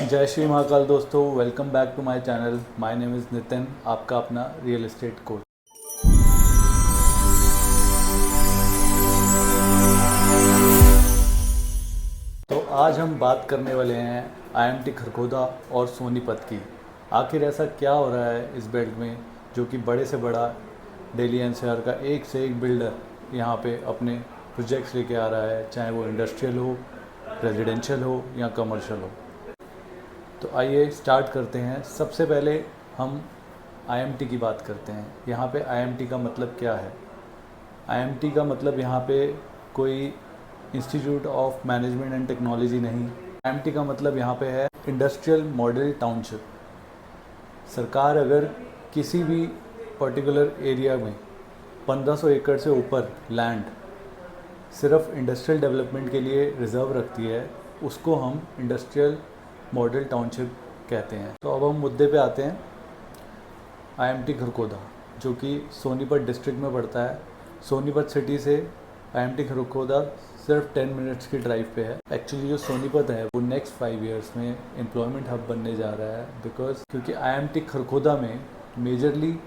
जय श्री महाकाल दोस्तों, welcome back to my channel. My name is Nitin, आपका अपना रियल एस्टेट कोच। तो आज हम बात करने वाले हैं आईएमटी खरगोदा और सोनीपत की। आखिर ऐसा क्या हो रहा है इस बेल्ट में जो कि बड़े से बड़ा दिल्ली एनसीआर का एक से एक बिल्डर यहाँ पे अपने प्रोजेक्ट्स लेके आ रहा है, चाहे वो इंडस्ट्रियल हो, रेजिडेंशियल हो या कमर्शियल हो। तो आइए स्टार्ट करते हैं। सबसे पहले हम आईएमटी की बात करते हैं। यहाँ पे आईएमटी का मतलब क्या है? आईएमटी का मतलब यहाँ पे कोई institute of management and technology नहीं। आईएमटी का मतलब यहाँ पे है इंडस्ट्रियल मॉडल टाउनशिप। सरकार अगर किसी भी पर्टिकुलर एरिया में 1500 एकड़ से ऊपर लैंड सिर्फ इंडस्ट्रियल डेवलपमेंट के लिए रिज़र्व रखती है, उसको हम इंडस्ट्रियल मॉडल टाउनशिप कहते हैं। तो अब हम मुद्दे पे आते हैं। आईएमटी खरगोदा जो कि सोनीपत डिस्ट्रिक्ट में पड़ता है। सोनीपत सिटी से आईएमटी खरगोदा सिर्फ 10 मिनट्स की ड्राइव पे है। एक्चुअली जो सोनीपत है वो नेक्स्ट 5 इयर्स में एम्प्लॉयमेंट हब बनने जा रहा है, क्योंकि आईएमटी खरगोदा में मेजरली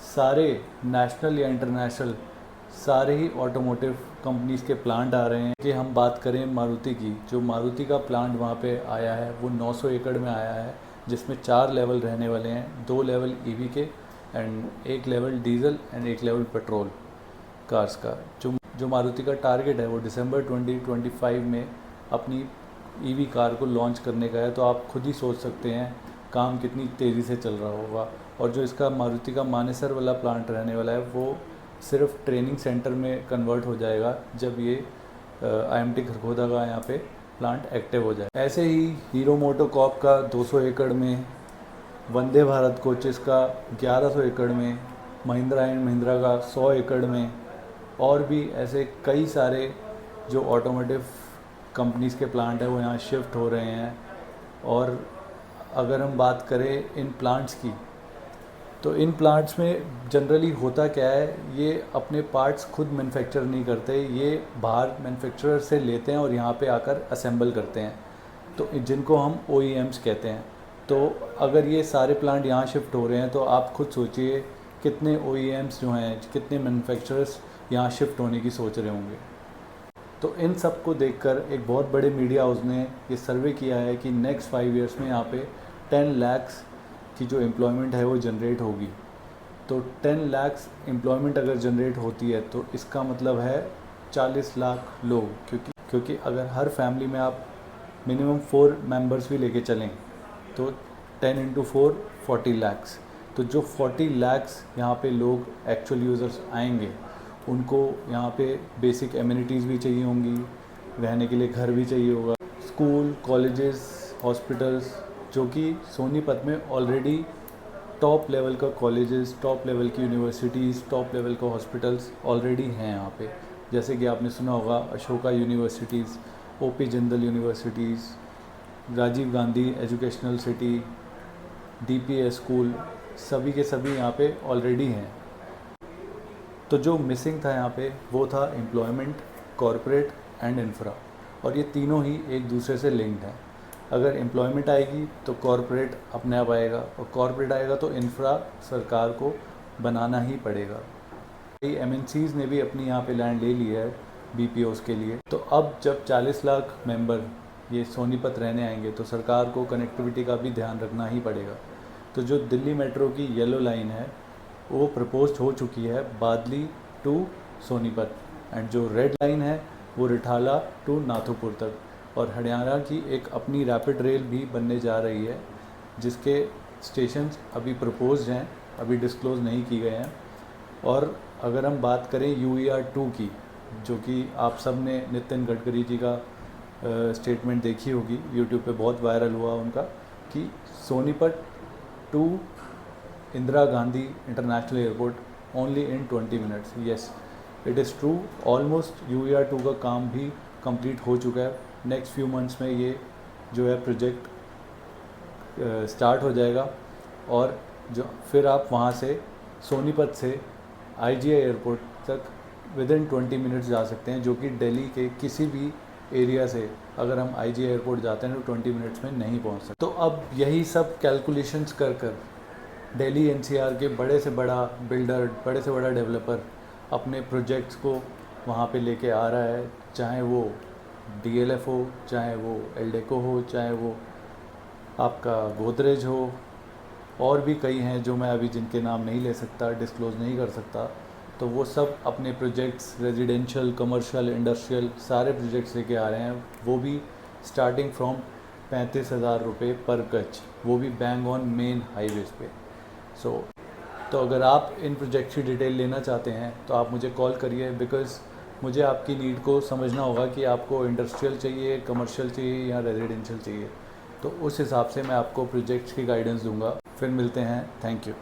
सारे नेशनल या इंटरनेशनल सारे ही ऑटोमोटिव कंपनीज़ के प्लांट आ रहे हैं। कि हम बात करें मारुति की, जो मारुति का प्लांट वहाँ पे आया है वो 900 एकड़ में आया है, जिसमें 4 लेवल रहने वाले हैं। 2 लेवल ईवी के and 1 level diesel and 1 level petrol cars का। जो मारुति का टारगेट है वो दिसंबर 2025 में अपनी ईवी कार को लॉन्च करने का है। तो आप खुद ही सोच सकते हैं काम कितनी तेज़ी से चल रहा होगा। और जो इसका मारुति का मानेसर वाला प्लांट रहने वाला है वो सिर्फ ट्रेनिंग सेंटर में कन्वर्ट हो जाएगा जब ये आईएमटी खरगोदा का यहाँ पे प्लांट एक्टिव हो जाए। ऐसे ही हीरो मोटोकॉर्प का 200 एकड़ में, वंदे भारत कोचेस का 1100 एकड़ में, महिंद्रा एंड महिंद्रा का 100 एकड़ में, और भी ऐसे कई सारे जो ऑटोमोटिव कंपनीज़ के प्लांट हैं वो यहाँ शिफ्ट हो रहे हैं। और अगर हम बात करें इन प्लांट्स की, तो इन प्लांट्स में जनरली होता क्या है, ये अपने पार्ट्स खुद मैन्युफैक्चर नहीं करते, ये बाहर मैन्युफैक्चरर से लेते हैं और यहाँ पे आकर असेंबल करते हैं, तो जिनको हम OEMs कहते हैं। तो अगर ये सारे प्लांट यहाँ शिफ्ट हो रहे हैं तो आप खुद सोचिए कितने OEMs जो हैं, कितने मैन्युफैक्चरर्स यहाँ शिफ्ट होने की सोच रहे होंगे। तो इन सब को देखकर एक बहुत बड़े मीडिया हाउस ने ये सर्वे किया है कि नेक्स्ट 5 ईयर्स में यहाँ पे 10 लाख की जो एम्प्लॉयमेंट है वो जनरेट होगी। तो 10 लाख एम्प्लॉयमेंट अगर जनरेट होती है तो इसका मतलब है 40 लाख लोग, क्योंकि अगर हर फैमिली में आप मिनिमम 4 मेंबर्स भी लेके चलें तो 10 × 4 40 लाख। तो जो 40 लाख यहाँ पे लोग एक्चुअल यूज़र्स आएंगे, उनको यहाँ पे बेसिक एमिनिटीज़ भी चाहिए होंगी, रहने के लिए घर भी चाहिए होगा, स्कूल, कॉलेजेस, हॉस्पिटल्स, जो कि सोनीपत में ऑलरेडी टॉप लेवल का कॉलेजेस, टॉप लेवल की यूनिवर्सिटीज़, टॉप लेवल का हॉस्पिटल्स ऑलरेडी हैं यहाँ पे। जैसे कि आपने सुना होगा Ashoka universities, OP Jindal universities, Rajiv Gandhi educational city, DPA school, सभी के सभी यहाँ पे ऑलरेडी हैं। तो जो मिसिंग था यहाँ पे वो था एम्प्लॉयमेंट, कॉरपोरेट एंड इंफ्रा, और ये तीनों ही एक दूसरे से लिंक्ड हैं। अगर एम्प्लॉयमेंट आएगी तो कॉरपोरेट अपने आप आएगा, और कॉरपोरेट आएगा तो इंफ्रा सरकार को बनाना ही पड़ेगा। कई MNCs ने भी अपनी यहाँ पे लैंड ले ली है BPOs के लिए। तो अब जब 40 लाख मेंबर ये सोनीपत रहने आएंगे तो सरकार को कनेक्टिविटी का भी ध्यान रखना ही पड़ेगा। तो जो दिल्ली मेट्रो की येलो लाइन है वो प्रपोज्ड हो चुकी है बादली टू सोनीपत, एंड जो रेड लाइन है वो रिठाला टू नाथुपुर तक। और हरियाणा की एक अपनी रैपिड रेल भी बनने जा रही है, जिसके स्टेशंस अभी प्रपोज्ड हैं, अभी डिस्क्लोज़ नहीं किए गए हैं। और अगर हम बात करें UER 2 की, जो कि आप सब ने नितिन गडकरी जी का स्टेटमेंट देखी होगी, यूट्यूब पे बहुत वायरल हुआ उनका, कि Sonipat to Indira Gandhi international airport only in 20 minutes. Yes, it is true. Almost UER 2 का काम भी कंप्लीट हो चुका है। नेक्स्ट फ्यू मंथ्स में ये जो है प्रोजेक्ट स्टार्ट हो जाएगा, और जो फिर आप वहाँ से सोनीपत से IGI एयरपोर्ट तक विदिन 20 मिनट्स जा सकते हैं, जो कि दिल्ली के किसी भी एरिया से अगर हम आईजी एयरपोर्ट जाते हैं तो 20 मिनट्स में नहीं पहुंच सकते। तो अब यही सब कैलकुलेशंस कर कर दिल्ली एनसीआर के बड़े से बड़ा बिल्डर, बड़े से बड़ा डेवलपर अपने प्रोजेक्ट्स को वहाँ पे लेके आ रहा है, चाहे वो डीएलएफ हो, चाहे वो एल्डेको हो, चाहे वो आपका गोदरेज हो, और भी कई हैं जो मैं अभी जिनके नाम नहीं ले सकता, डिस्क्लोज़ नहीं कर सकता। तो वो सब अपने प्रोजेक्ट्स रेजिडेंशियल, कमर्शियल, इंडस्ट्रियल सारे प्रोजेक्ट्स लेके आ रहे हैं, वो भी स्टार्टिंग फ्रॉम 35,000 रुपये पर गज, वो भी बैंग ऑन मेन हाईवेज़ पे। तो अगर आप इन प्रोजेक्ट्स की डिटेल लेना चाहते हैं तो आप मुझे कॉल करिए, बिकॉज़ मुझे आपकी नीड को समझना होगा कि आपको इंडस्ट्रियल चाहिए, कमर्शियल चाहिए या रेजिडेंशियल चाहिए। तो उस हिसाब से मैं आपको प्रोजेक्ट्स की गाइडेंस दूंगा। फिर मिलते हैं। Thank you.